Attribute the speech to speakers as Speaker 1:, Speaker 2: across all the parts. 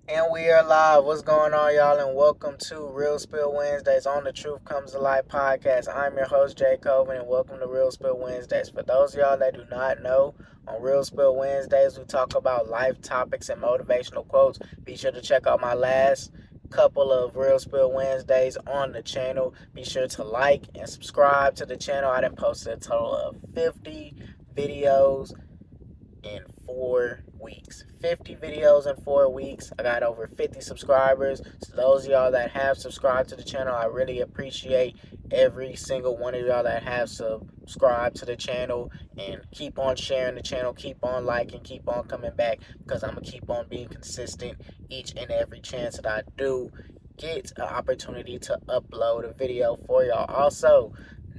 Speaker 1: And we are live. What's going on, y'all? And welcome to Real Spill Wednesdays on the Truth Comes to Light podcast. I'm your host, Jay Coven, and welcome to Real Spill Wednesdays. For those of y'all that do not know, on Real Spill Wednesdays, we talk about life topics and motivational quotes. Be sure to check out my last couple of Real Spill Wednesdays on the channel. Be sure to like and subscribe to the channel. I done posted a total of 50 videos in 4 weeks. 50 videos in 4 weeks. I got over 50 subscribers. So those of y'all that have subscribed to the channel, I really appreciate every single one of y'all that have subscribed to the channel, and keep on sharing the channel, keep on liking, keep on coming back, because I'm going to keep on being consistent each and every chance that I do get an opportunity to upload a video for y'all. Also,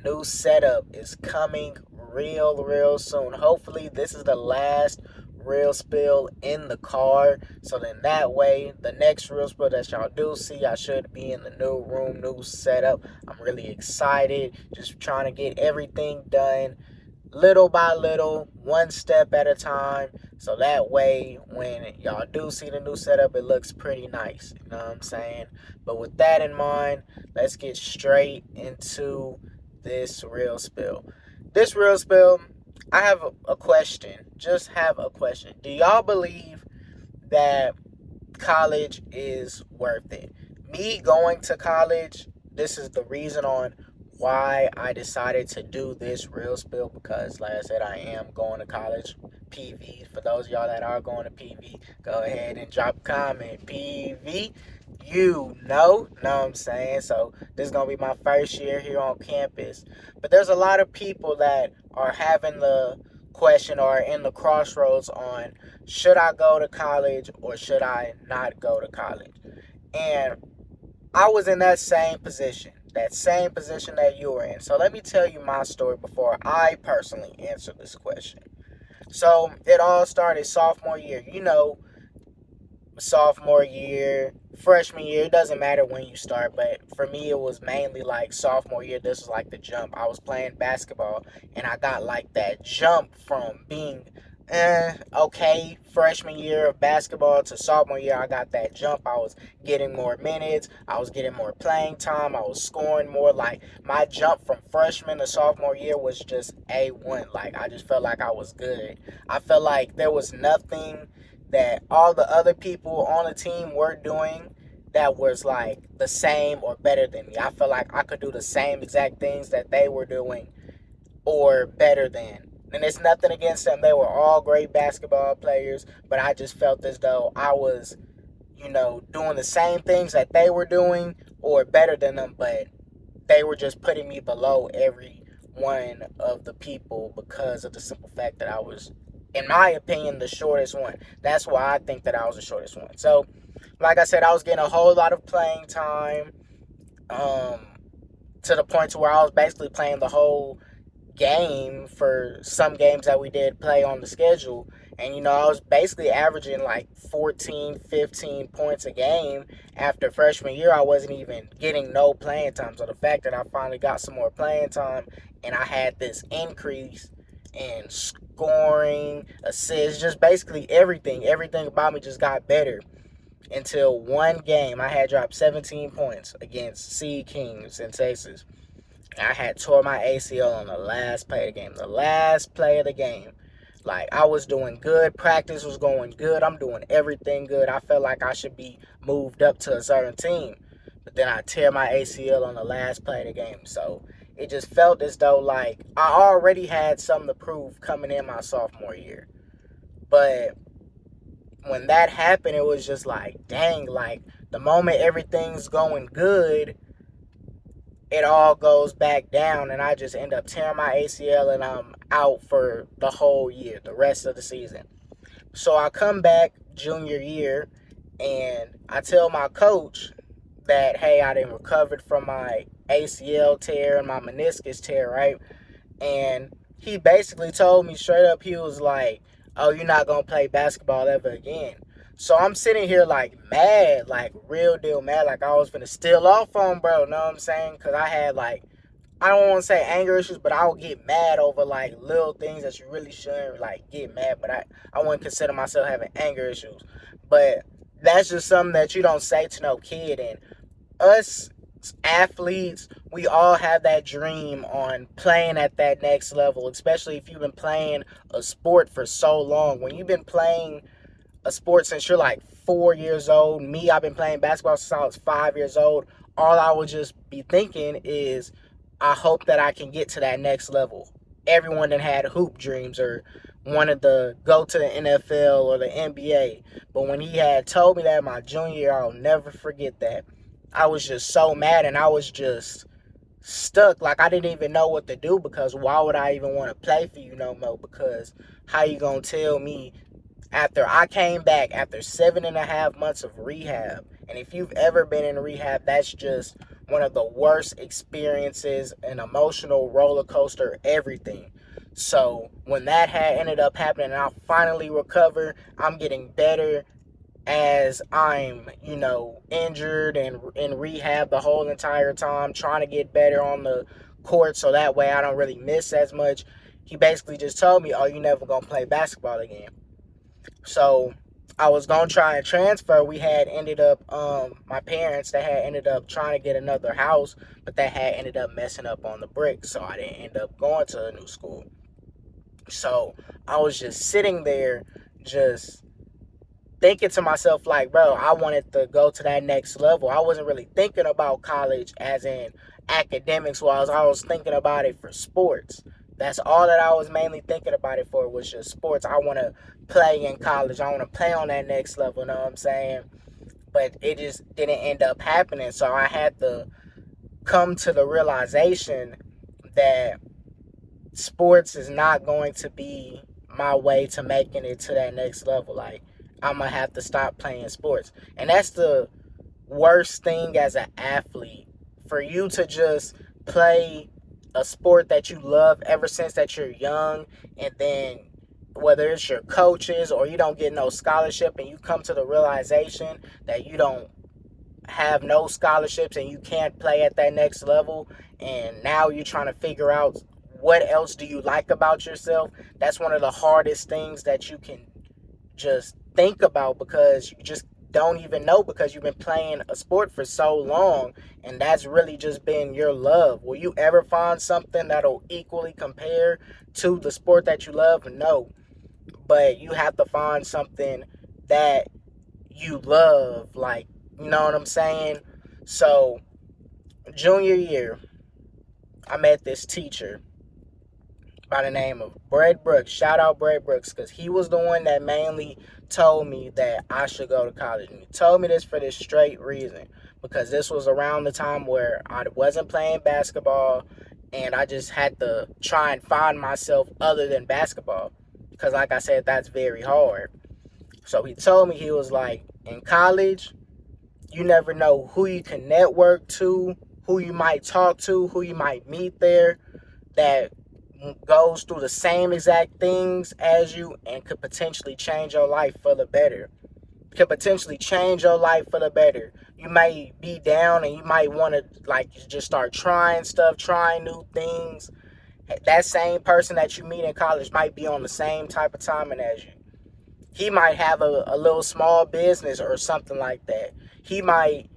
Speaker 1: new setup is coming real soon. Hopefully this is the last real spill in the car, so then that way the next real spill that y'all do see, I should be in the new room, new setup. I'm really excited, just trying to get everything done little by little, one step at a time, so that way when y'all do see the new setup, it looks pretty nice, you know what I'm saying? But with that in mind, let's get straight into this real spill. This real spill, I have a question. Just have a question. Do y'all believe that college is worth it? Me going to college, this is the reason on why I decided to do this real spill, because like I said, I am going to college. PV, for those of y'all that are going to PV, go ahead and drop a comment. PV, know what I'm saying? So this is going to be my first year here on campus. But there's a lot of people that are having the question or in the crossroads on, should I go to college or should I not go to college? And I was in that same position that you were in. So let me tell you my story before I personally answer this question. So it all started sophomore year. Sophomore year, freshman year, it doesn't matter when you start, but for me it was mainly like sophomore year. This was like the jump. I was playing basketball and I got like that jump from being okay freshman year of basketball to sophomore year. I got that jump. I was getting more minutes, I was getting more playing time, I was scoring more. Like, my jump from freshman to sophomore year was just A1. Like, I just felt like I was good. I felt like there was nothing that all the other people on the team were doing that was like the same or better than me. I felt like I could do the same exact things that they were doing or better than. And it's nothing against them. They were all great basketball players, but I just felt as though I was, doing the same things that they were doing or better than them, but they were just putting me below every one of the people because of the simple fact that I was, in my opinion, the shortest one. That's why I think that I was the shortest one. So, like I said, I was getting a whole lot of playing time, um, to the point to where I was basically playing the whole game for some games that we did play on the schedule. And, I was basically averaging like 14, 15 points a game. After freshman year, I wasn't even getting no playing time. So the fact that I finally got some more playing time and I had this increase in scoring, assists, just basically everything about me just got better, until one game I had dropped 17 points against Sea Kings in Texas. I had tore my ACL on the last play of the game. The last play of the game. Like, I was doing good. Practice was going good. I'm doing everything good. I felt like I should be moved up to a certain team. But then I tear my ACL on the last play of the game. So it just felt as though, like, I already had something to prove coming in my sophomore year. But when that happened, it was just like, dang, like, the moment everything's going good, it all goes back down, and I just end up tearing my ACL and I'm out for the whole year, the rest of the season. So I come back junior year and I tell my coach that, hey, I didn't recovered from my ACL tear and my meniscus tear, right? And he basically told me straight up, he was like, oh, you're not going to play basketball ever again. So I'm sitting here like mad, like real deal mad, like I was finna steal off on bro, know what I'm saying? Because I had like, I don't want to say anger issues, but I would get mad over like little things that you really shouldn't like get mad. But I wouldn't consider myself having anger issues. But that's just something that you don't say to no kid. And us athletes, we all have that dream on playing at that next level, especially if you've been playing a sport for so long. When you've been playing a sport since you're like 4 years old, me, I've been playing basketball since I was 5 years old. All I would just be thinking is, I hope that I can get to that next level. Everyone that had hoop dreams or wanted to go to the NFL or the NBA. But when he had told me that my junior year, I'll never forget that. I was just so mad and I was just stuck. Like, I didn't even know what to do, because why would I even want to play for you no more? Because how you gonna tell me after I came back after 7.5 months of rehab? And if you've ever been in rehab, that's just one of the worst experiences, an emotional roller coaster, everything. So when that had ended up happening and I finally recovered, I'm getting better as I'm, injured and in rehab the whole entire time, trying to get better on the court so that way I don't really miss as much. He basically just told me, "Oh, you never gonna play basketball again." So I was gonna try and transfer. We had ended up, my parents, they had ended up trying to get another house, but they had ended up messing up on the bricks, so I didn't end up going to a new school. So I was just sitting there, just thinking to myself, like, bro, I wanted to go to that next level. I wasn't really thinking about college as in academics wise. I was thinking about it for sports. That's all that I was mainly thinking about it for, was just sports. I want to play in college. I want to play on that next level, you know what I'm saying? But it just didn't end up happening. So I had to come to the realization that sports is not going to be my way to making it to that next level. Like, I'm gonna have to stop playing sports. And that's the worst thing as an athlete, for you to just play a sport that you love ever since that you're young, and then whether it's your coaches or you don't get no scholarship, and you come to the realization that you don't have no scholarships and you can't play at that next level, and now you're trying to figure out what else do you like about yourself. That's one of the hardest things that you can just think about, because you just don't even know, because you've been playing a sport for so long and that's really just been your love. Will you ever find something that'll equally compare to the sport that you love? No. But you have to find something that you love, like, you know what I'm saying? So junior year, I met this teacher by the name of Brett Brooks. Shout out Brett Brooks, because he was the one that mainly told me that I should go to college. And he told me this for this straight reason, because this was around the time where I wasn't playing basketball and I just had to try and find myself other than basketball, because like I said, that's very hard. So he told me, he was like, in college, you never know who you can network to, who you might talk to, who you might meet there that goes through the same exact things as you and could potentially change your life for the better. Could potentially change your life for the better. You might be down and you might want to, like, just start trying stuff, trying new things. That same person that you meet in college might be on the same type of timing as you. He might have a little small business or something like that. He might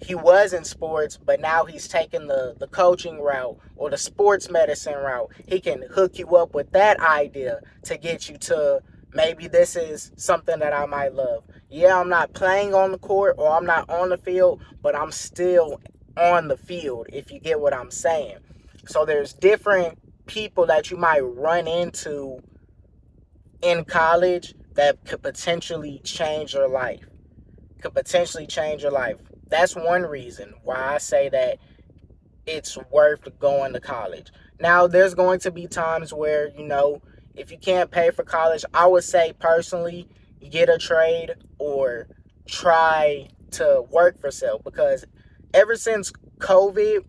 Speaker 1: he was in sports, but now he's taking the coaching route or the sports medicine route. He can hook you up with that idea to get you to, maybe this is something that I might love. Yeah, I'm not playing on the court or I'm not on the field, but I'm still on the field, if you get what I'm saying. So there's different people that you might run into in college that could potentially change your life. Could potentially change your life. That's one reason why I say that it's worth going to college. Now, there's going to be times where, if you can't pay for college, I would say personally, get a trade or try to work for self, because ever since COVID,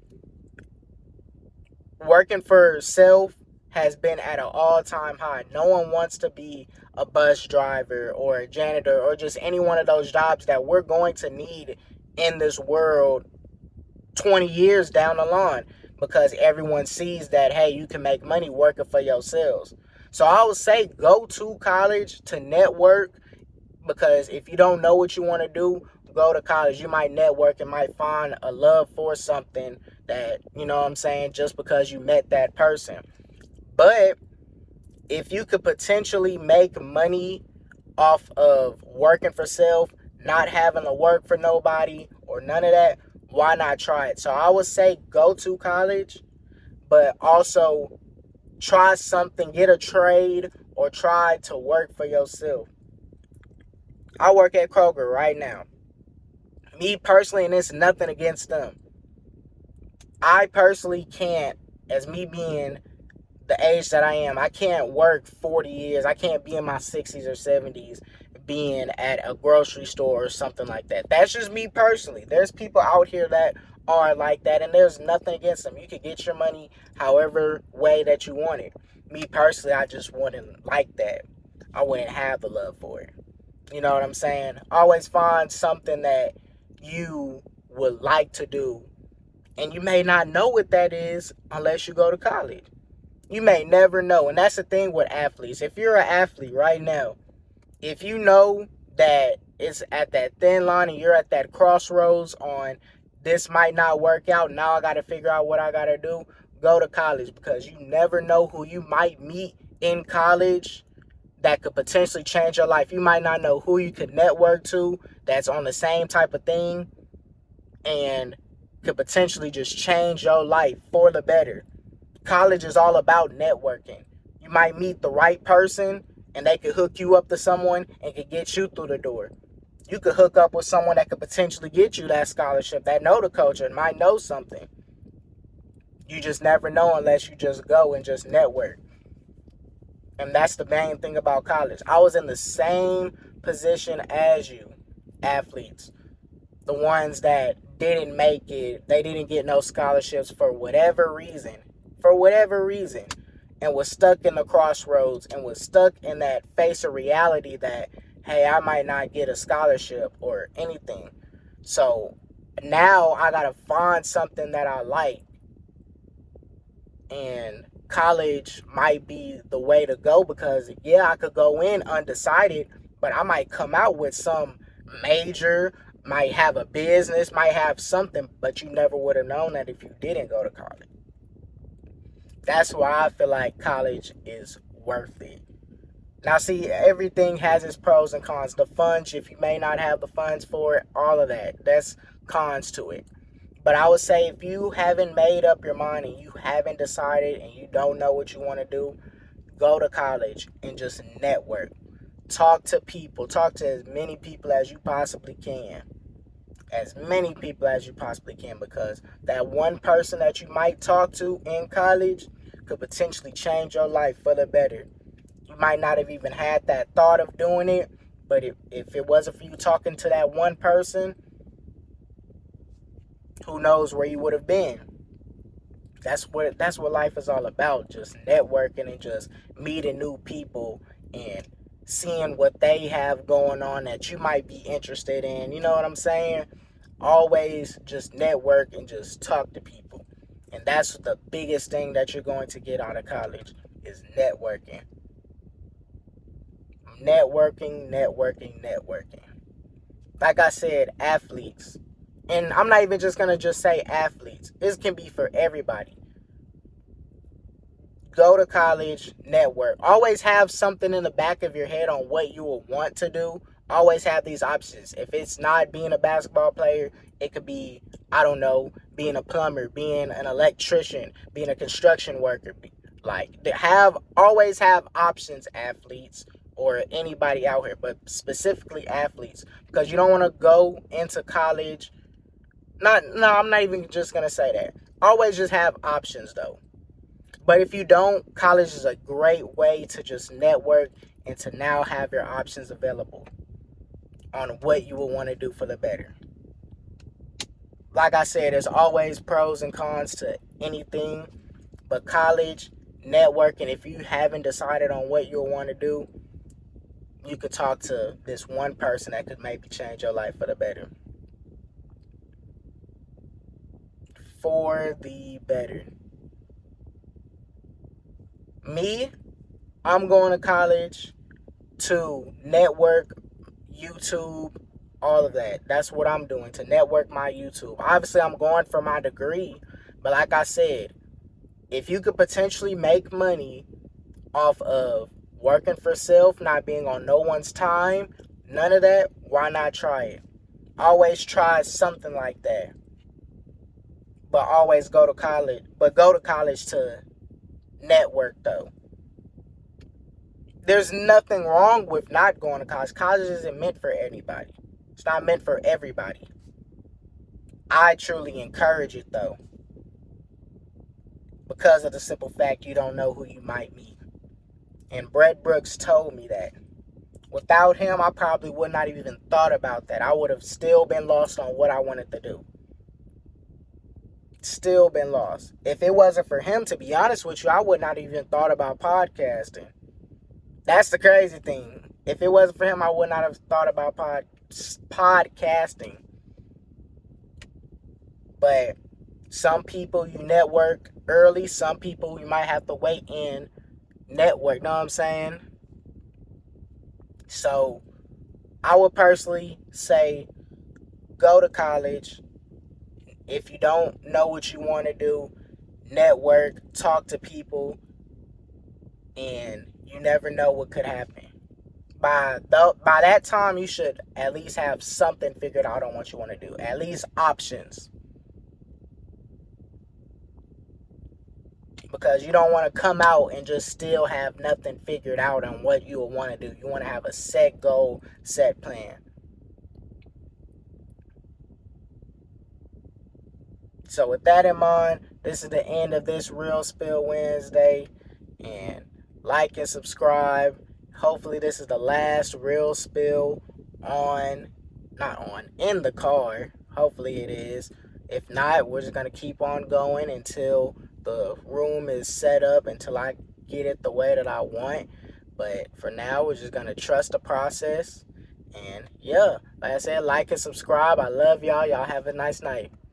Speaker 1: working for self has been at an all-time high. No one wants to be a bus driver or a janitor or just any one of those jobs that we're going to need in this world 20 years down the line, because everyone sees that, hey, you can make money working for yourselves. So I would say go to college to network, Because if you don't know what you want to do, go to college. You might network and might find a love for something that, you know what I'm saying, just because you met that person. But if you could potentially make money off of working for self, not having to work for nobody or none of that, why not try it? So I would say go to college, but also try something, get a trade, or try to work for yourself. I work at Kroger right now. Me personally, and it's nothing against them, I personally can't, as me being the age that I am, I can't work 40 years. I can't be in my 60s or 70s being at a grocery store or something like that. That's just me personally. There's people out here that are like that, and there's nothing against them. You can get your money however way that you want it. Me personally, I just wouldn't like that. I wouldn't have the love for it. You know what I'm saying? Always find something that you would like to do, and you may not know what that is unless you go to college. You may never know. And that's the thing with athletes. If you're an athlete right now, if you know that it's at that thin line and you're at that crossroads on this might not work out, now I got to figure out what I got to do, go to college, because you never know who you might meet in college that could potentially change your life. You might not know who you could network to that's on the same type of thing and could potentially just change your life for the better. College is all about networking. You might meet the right person and they could hook you up to someone and could get you through the door. You could hook up with someone that could potentially get you that scholarship, that know the culture and might know something. You just never know unless you just go and just network. And that's the main thing about college. I was in the same position as you, athletes. The ones that didn't make it, they didn't get no scholarships for whatever reason. For whatever reason. And was stuck in the crossroads and was stuck in that face of reality that, hey, I might not get a scholarship or anything. So now I gotta find something that I like. And college might be the way to go because, yeah, I could go in undecided, but I might come out with some major, might have a business, might have something, but you never would have known that if you didn't go to college. That's why I feel like college is worth it. Now, see, everything has its pros and cons. The funds, if you may not have the funds for it, all of that, that's cons to it. But I would say if you haven't made up your mind and you haven't decided and you don't know what you want to do, go to college and just network. Talk to people. Talk to as many people as you possibly can. As many people as you possibly can, because that one person that you might talk to in college could potentially change your life for the better. You might not have even had that thought of doing it, but if it wasn't for you talking to that one person, who knows where you would have been. That's what life is all about, just networking and just meeting new people and seeing what they have going on that you might be interested in. You know what I'm saying? Always just network and just talk to people. And that's the biggest thing that you're going to get out of college is networking. Networking. Like I said, athletes. And I'm not even just going to just say athletes. This can be for everybody. Go to college, network. Always have something in the back of your head on what you will want to do. Always have these options. If it's not being a basketball player, it could be, I don't know, being a plumber, being an electrician, being a construction worker. Always have options, athletes, or anybody out here, but specifically athletes, because you don't want to go into college. I'm not even just gonna say that. Always just have options though. But if you don't, college is a great way to just network and to now have your options available on what you will want to do for the better. Like I said, there's always pros and cons to anything, but college, networking, if you haven't decided on what you'll want to do, you could talk to this one person that could maybe change your life for the better. For the better. Me, I'm going to college to network. YouTube, all of that. That's what I'm doing to network my YouTube. Obviously, I'm going for my degree, but like I said, if you could potentially make money off of working for self, not being on no one's time, none of that, why not try it? Always try something like that. But always go to college. But go to college to network, though. There's nothing wrong with not going to college. College isn't meant for anybody. It's not meant for everybody. I truly encourage it, though, because of the simple fact you don't know who you might meet. And Brett Brooks told me that. Without him, I probably would not have even thought about that. I would have still been lost on what I wanted to do. Still been lost. If it wasn't for him, to be honest with you, I would not even thought about podcasting. That's the crazy thing. If it wasn't for him, I would not have thought about podcasting. But some people you network early. Some people you might have to wait in network. Know what I'm saying? So I would personally say go to college. If you don't know what you want to do, network, talk to people, and you never know what could happen. By that time, you should at least have something figured out on what you want to do. At least options. Because you don't want to come out and just still have nothing figured out on what you want to do. You want to have a set goal, set plan. So with that in mind, this is the end of this Real Spill Wednesday. And like and subscribe. Hopefully this is the last Real Spill in the car. Hopefully it is. If not, we're just going to keep on going until the room is set up, until I get it the way that I want. But for now, we're just going to trust the process. And yeah, like I said, like and subscribe. I love y'all. Y'all have a nice night.